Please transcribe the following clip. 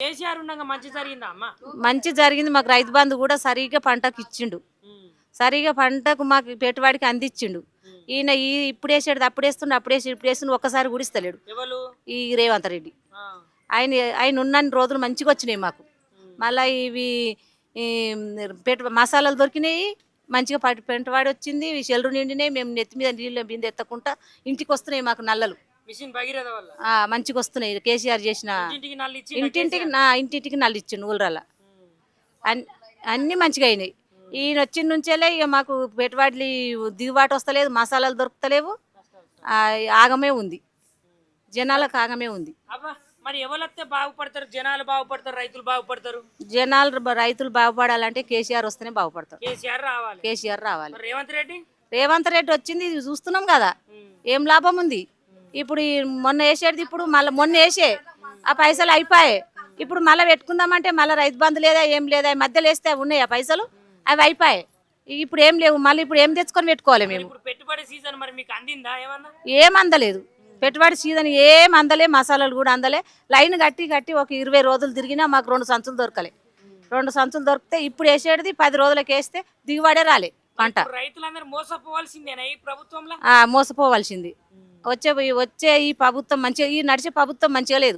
కేసీఆర్ ఉండగా మంచి జరిగిందా అమ్మ? మంచి జరిగింది. మాకు రైతు బంధు కూడా సరిగ్గా పంటకు ఇచ్చిండు. సరిగా పంటకు మాకు పెట్టుబడికి అందించిండు. ఈయన ఇప్పుడు వేసాడు అప్పుడు వేస్తుండే ఇప్పుడు వేస్తుండే ఒక్కసారి కూడా ఇస్తలేడు. ఈ రేవంత్ రెడ్డి ఆయన ఆయన ఉన్నన్ని రోజులు మంచిగా వచ్చినాయి మాకు. మళ్ళీ ఇవి మసాలాలు దొరికినాయి, మంచిగా పెట్టుబడి వచ్చింది, చెల్లు నిండినాయి. మేము నెత్తి మీద నీళ్ళు బిందె ఎత్తకుండా ఇంటికి వస్తున్నాయి మాకు నల్లలు మంచిగా వస్తున్నాయి. కేసీఆర్ చేసిన ఇంటింటికి నల్లు ఇచ్చిండు ఊళ్ళ అన్ని మంచిగా అయినాయి. ఈయన వచ్చిన నుంచేలే ఇక మాకు పెట్టుబడి దిగుబాటు వస్తలేదు, మసాలాలు దొరుకుతలేవు, ఆగమే ఉంది, జనాలకు ఆగమే ఉంది. మరి ఎవరైతే బాగుపడతారు? జనాలు బాగుపడతారు, రైతులు బాగుపడతారు? రైతులు బాగుపడాలంటే కేసీఆర్ వస్తేనే బాగుపడతారు. కేసీఆర్ రావాలి. రేవంత్ రెడ్డి వచ్చింది చూస్తున్నాం కదా, ఏం లాభం ఉంది? ఇప్పుడు మొన్న వేసేది ఇప్పుడు మళ్ళీ మొన్న వేసే ఆ పైసలు అయిపోయాయి. ఇప్పుడు మళ్ళీ పెట్టుకుందామంటే మళ్ళీ రైతు బంధు లేదా ఏం లేదా, మధ్యలో వేస్తే ఉన్నాయి ఆ పైసలు, అవి అయిపోయాయి. ఇప్పుడు ఏం లేవు. మళ్ళీ ఇప్పుడు ఏం తెచ్చుకొని పెట్టుకోవాలి మేము? పెట్టుబడి సీజన్ మరి మీకు అందిందా? ఏం అందలేదు. పెట్టుబడి సీజన్ ఏం అందలే, మసాలాలు కూడా అందలే. లైన్ కట్టి ఒక 20 రోజులు తిరిగినా మాకు 2 సంచులు దొరకలే. 2 సంచులు దొరికితే ఇప్పుడు వేసేది 10 రోజులకి వేస్తే దిగుబడే రాలే పంట. రైతులందరూ మోసపోవాల్సిందేనా ఈ ప్రభుత్వంలో? మోసపోవాల్సింది. వచ్చే ఈ ప్రభుత్వం మంచిగా, ఈ నడిచే ప్రభుత్వం మంచిగా లేదు.